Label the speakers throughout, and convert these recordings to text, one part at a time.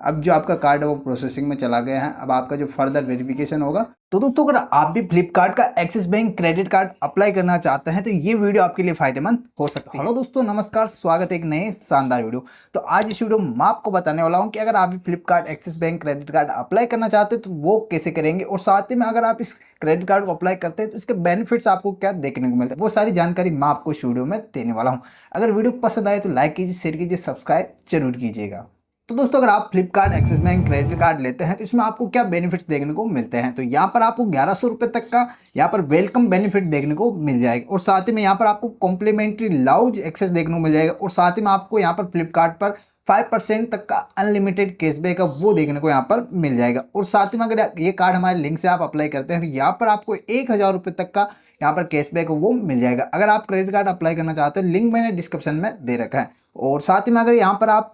Speaker 1: अब जो आपका कार्ड है वो प्रोसेसिंग में चला गया है। अब आपका जो फर्दर वेरिफिकेशन होगा। तो दोस्तों अगर आप भी फ्लिपकार्ट का axis bank credit card apply करना चाहते हैं तो ये वीडियो आपके लिए फायदेमंद हो सकती है। हेलो दोस्तों, नमस्कार, स्वागत है एक नए शानदार वीडियो। तो आज इस वीडियो में मैं आपको बताने वाला हूं कि अगर आप भी Flipkart axis bank credit card apply करना चाहते हैं तो वो कैसे करेंगे, और साथ ही में अगर आप इस क्रेडिट कार्ड को अप्लाई करते हैं तो इसके बेनिफिट्स आपको क्या देखने को मिलता है, वो सारी जानकारी मैं आपको इस वीडियो में देने वाला हूँ। अगर वीडियो पसंद आए तो लाइक कीजिए, शेयर कीजिए, सब्सक्राइब जरूर कीजिएगा। तो दोस्तों अगर आप Flipkart axis bank credit card लेते हैं तो इसमें आपको क्या बेनिफिट्स देखने को मिलते हैं, तो यहाँ पर आपको 1100 रुपये तक का यहाँ पर वेलकम बेनिफिट देखने को मिल जाएगा, और साथ ही में यहाँ पर आपको कॉम्प्लीमेंट्री लाउंज एक्सेस देखने को मिल जाएगा, और साथ ही में आपको यहाँ पर फ्लिपकार्ट पर 5% तक का अनलिमिटेड कैशबैक है वो देखने को यहाँ पर मिल जाएगा। और साथ ही में अगर ये कार्ड हमारे लिंक से आप अप्लाई करते हैं तो यहाँ पर आपको 1000 रुपये तक का यहाँ पर कैशबैक वो मिल जाएगा। अगर आप क्रेडिट कार्ड अप्लाई करना चाहते हैं, लिंक मैंने डिस्क्रिप्शन में दे रखा है। और साथ ही में अगर यहाँ पर आप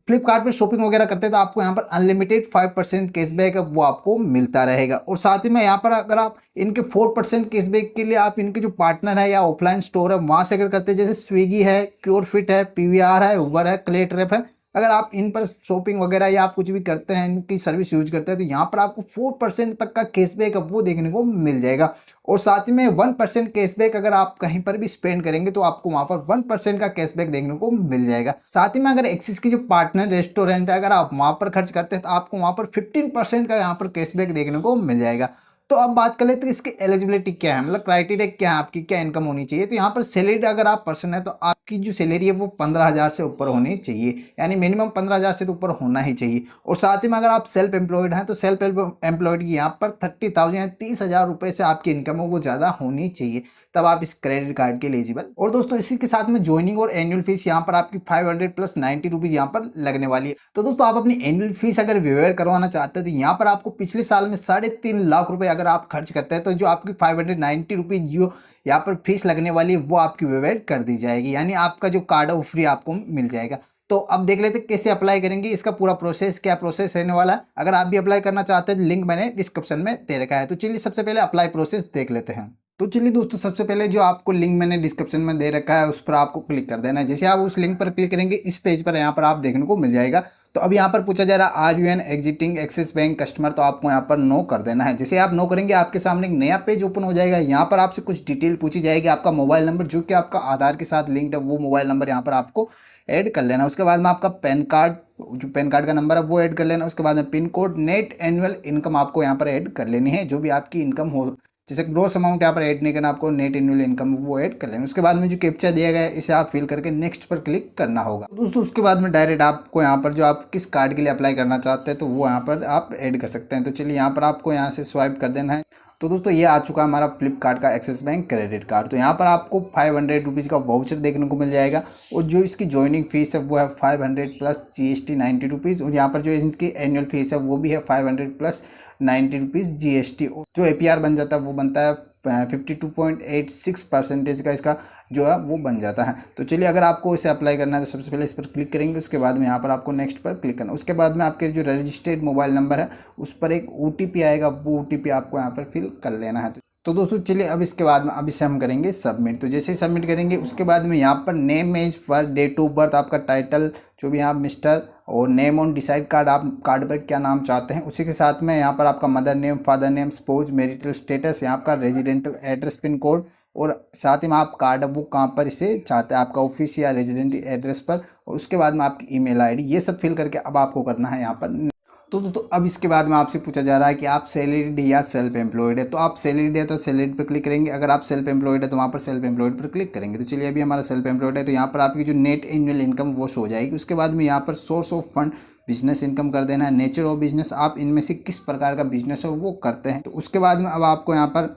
Speaker 1: फ्लिपकार्ट पर शॉपिंग वगैरह करते हैं तो आपको यहाँ पर अनलिमिटेड 5% कैशबैक है वो आपको मिलता रहेगा। और साथ ही में यहाँ पर अगर आप इनके 4% कैशबैक के लिए आप इनके जो पार्टनर है या ऑफलाइन स्टोर है वहाँ से अगर करते हैं, जैसे स्विगी है, क्योरफिट है, पीवीआर है, उबर है, क्लेट्रेप है, अगर आप इन पर शॉपिंग वगैरह या आप कुछ भी करते हैं, इनकी सर्विस यूज करते हैं तो यहाँ पर आपको 4% तक का कैशबैक वो देखने को मिल जाएगा। और साथ ही में 1% कैशबैक अगर आप कहीं पर भी स्पेंड करेंगे तो आपको वहाँ पर 1% का कैशबैक देखने को मिल जाएगा। साथ ही में अगर एक्सिस की जो पार्टनर रेस्टोरेंट है अगर आप वहाँ पर खर्च करते हैं तो आपको वहाँ पर 15% का यहाँ पर कैशबैक देखने को मिल जाएगा। तो अब बात कर लेते हैं इसकी एलिजिबिलिटी क्या है, मतलब क्राइटेरिया क्या है, आपकी क्या इनकम होनी चाहिए। तो यहाँ पर सैलरी अगर आप पर्सन है तो आपकी जो सैलरी है वो 15,000 से ऊपर होनी चाहिए, यानी मिनिमम 15,000 से तो ऊपर होना ही चाहिए। और साथ ही में अगर आप सेल्फ एम्प्लॉयड हैं तो सेल्फ एम्प्लॉयड की यहाँ पर 30,000 या 30,000 रुपये से आपकी इनकम है वो ज़्यादा होनी चाहिए, तब आप इस क्रेडिट कार्ड के एलिजिबल। और दोस्तों इसी के साथ में ज्वाइनिंग और एनुअल फीस यहाँ पर आपकी 500 प्लस 90 रुपीज़ यहाँ पर लगने वाली है। तो दोस्तों आप अपनी एनुअल फीस अगर वेवर करवाना चाहते हैं तो यहाँ पर आपको पिछले साल में 3.5 लाख रुपए अगर आप खर्च करते हैं तो जो आपकी 590 रुपीज़ जो यहाँ पर फीस लगने वाली है वो आपकी वेवर कर दी जाएगी, यानी आपका जो कार्ड है वो फ्री आपको मिल जाएगा। तो अब देख लेते हैं कैसे अप्लाई करेंगे, इसका पूरा प्रोसेस क्या प्रोसेस रहने वाला है। अगर आप भी अप्लाई करना चाहते हैं लिंक मैंने डिस्क्रिप्शन में दे रखा है। तो चलिए सबसे पहले अप्लाई प्रोसेस देख लेते हैं। तो चलिए दोस्तों सबसे पहले जो आपको लिंक मैंने डिस्क्रिप्शन में दे रखा है उस पर आपको क्लिक कर देना है। जैसे आप उस लिंक पर क्लिक करेंगे इस पेज पर यहाँ पर आप देखने को मिल जाएगा। तो अब यहाँ पर पूछा जा रहा है are you an existing Axis Bank customer, तो आपको यहाँ पर नो कर देना है। जैसे आप नो करेंगे आपके सामने एक नया पेज ओपन हो जाएगा। यहाँ पर आपसे कुछ डिटेल पूछी जाएगी, आपका मोबाइल नंबर जो कि आपका आधार के साथ लिंक्ड है वो मोबाइल नंबर यहाँ पर आपको ऐड कर लेना। उसके बाद में आपका पैन कार्ड, जो पैन कार्ड का नंबर है वो ऐड कर लेना। उसके बाद में pin code, net annual income आपको यहाँ पर ऐड कर लेनी है, जो भी आपकी इनकम हो। जैसे ग्रोस अमाउंट यहाँ पर ऐड नहीं करना, आपको नेट एनुअल इनकम वो ऐड कर लेना। उसके बाद में जो कैप्चा दिया गया है इसे आप फिल करके नेक्स्ट पर क्लिक करना होगा। दोस्तों उसके बाद में डायरेक्ट आपको यहाँ पर जो आप किस कार्ड के लिए अप्लाई करना चाहते हैं तो वो यहाँ पर आप ऐड कर सकते हैं। तो चलिए यहाँ पर आपको यहाँ से स्वाइप कर देना है। तो दोस्तों ये आ चुका है हमारा फ्लिपकार्ट का एक्सिस बैंक क्रेडिट कार्ड। तो यहाँ पर आपको 500 रुपीज़ का वाउचर देखने को मिल जाएगा, और जो इसकी ज्वाइनिंग फीस है वो है 500 प्लस GST 90 रुपीज़, और यहाँ पर जो इसकी एनुअल फीस है वो भी है 500 प्लस 90 रुपीज़ GST। जो APR बन जाता है वो बनता है 52.86% का इसका जो है वो बन जाता है। तो चलिए अगर आपको इसे अप्लाई करना है तो सबसे पहले इस पर क्लिक करेंगे। उसके बाद में यहाँ पर आपको नेक्स्ट पर क्लिक करना है। उसके बाद में आपके जो रजिस्टर्ड मोबाइल नंबर है उस पर एक OTP आएगा, वो OTP आपको यहाँ पर फिल कर लेना है। तो दोस्तों चलिए अब इसके बाद में अब इसे हम करेंगे सबमिट। तो जैसे ही सबमिट करेंगे उसके बाद में यहाँ पर name as for date of birth, आपका टाइटल जो भी आप मिस्टर, और नेम ऑन डिसाइड कार्ड, आप कार्ड पर क्या नाम चाहते हैं। उसी के साथ में यहाँ पर आपका mother name, father name, suppose, marital status, यहाँ आपका रेजिडेंट एड्रेस, पिन कोड, और साथ ही में आप कार्ड वो कहाँ पर इसे चाहते हैं, आपका ऑफिस या रेजिडेंट एड्रेस पर, और उसके बाद में आपकी ईमेल आईडी, ये सब फिल करके अब आपको करना है यहाँ पर। तो दोस्तों अब इसके बाद में आपसे पूछा जा रहा है कि आप सैलरीड या सेल्फ एम्प्लॉयड है। तो आप सैलरीड है तो सैलरीड पर क्लिक करेंगे, अगर आप सेल्फ एम्प्लॉयड है तो वहाँ पर सेल्फ एम्प्लॉयड पर क्लिक करेंगे। तो चलिए अभी हमारा सेल्फ एम्प्लॉयड है तो यहाँ पर आपकी जो नेट एनुअल इनकम वो शो हो जाएगी। उसके बाद में यहाँ पर source of fund business income कर देना है, नेचर ऑफ बिजनेस, आप इनमें से किस प्रकार का बिजनेस है वो करते हैं। तो उसके बाद में अब आपको यहाँ पर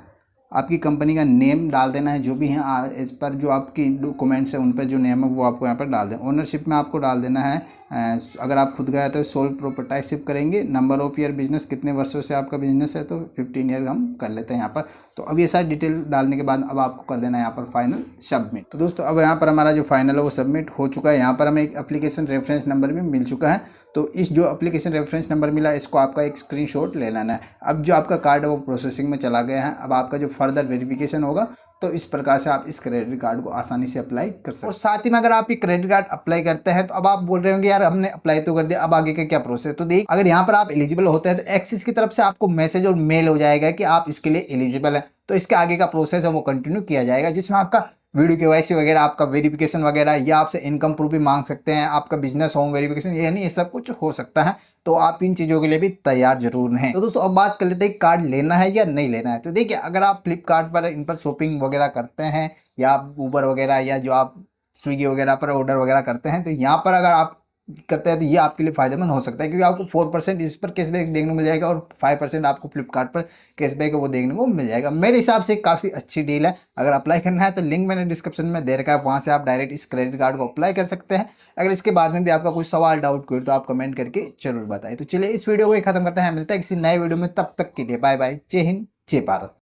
Speaker 1: आपकी कंपनी का नेम डाल देना है, जो भी है इस पर जो आपकी डॉक्यूमेंट्स है उन पर जो नेम है वो आपको यहाँ पर डाल दें। ओनरशिप में आपको डाल देना है, अगर आप खुद गए तो सोल प्रोप्राइटरशिप करेंगे। नंबर ऑफ ईयर बिजनेस, कितने वर्षों से आपका बिजनेस है, तो 15 ईयर हम कर लेते हैं यहाँ पर। तो अब ये सारी डिटेल डालने के बाद अब आपको कर देना है यहाँ पर फाइनल सबमिट। तो दोस्तों अब यहाँ पर हमारा जो फाइनल है वो सबमिट हो चुका है। यहाँ पर हमें एक एप्लीकेशन रेफरेंस नंबर भी मिल चुका है। तो इस जो एप्लीकेशन रेफरेंस नंबर मिला इसको आपका एक स्क्रीनशॉट ले लेना है। अब जो आपका कार्ड है वो प्रोसेसिंग में चला गया है। अब आपका जो फर्दर वेरिफिकेशन होगा तो इस प्रकार से आप इस क्रेडिट कार्ड को आसानी से अप्लाई कर सकते हैं। और साथ ही में अगर आप ये क्रेडिट कार्ड अप्लाई करते हैं तो अब आप बोल रहे होंगे यार हमने अप्लाई तो कर दिया, अब आगे का क्या प्रोसेस। तो देखिए, अगर यहाँ पर आप एलिजिबल होते हैं तो एक्सिस की तरफ से आपको मैसेज और मेल हो जाएगा कि आप इसके लिए एलिजिबल है। तो इसके आगे का प्रोसेस है वो कंटिन्यू किया जाएगा, जिसमें आपका वीडियो केवाईसी वगैरह, आपका वेरिफिकेशन वगैरह, या आपसे इनकम प्रूफ भी मांग सकते हैं, आपका बिजनेस होम वेरिफिकेशन, यानी ये सब कुछ हो सकता है। तो आप इन चीज़ों के लिए भी तैयार जरूर रहें। तो दोस्तों अब बात कर लेते हैं कार्ड लेना है या नहीं लेना है। तो देखिए, अगर आप फ्लिपकार्ट पर इन पर शॉपिंग वगैरह करते हैं, या आप ऊबर वगैरह, या जो आप स्विगी वगैरह पर ऑर्डर वगैरह करते हैं, तो यहाँ पर अगर आप करते हैं तो ये आपके लिए फायदेमंद हो सकता है, क्योंकि आपको 4% इस पर कैशबैक देखने को मिल जाएगा और 5% आपको फ्लिपकार्ट पर कैशबैक है वो देखने को मिल जाएगा। मेरे हिसाब से काफ़ी अच्छी डील है। अगर अप्लाई करना है तो लिंक मैंने डिस्क्रिप्शन में दे रखा है, वहाँ से आप डायरेक्ट इस क्रेडिट कार्ड को अप्लाई कर सकते हैं। अगर इसके बाद में भी आपका कोई सवाल डाउट कोई तो आप कमेंट करके जरूर बताएं। तो चलिए इस वीडियो को खत्म करते हैं, मिलता है किसी नए वीडियो में, तब तक के लिए बाय बाय, जय हिंद जय भारत।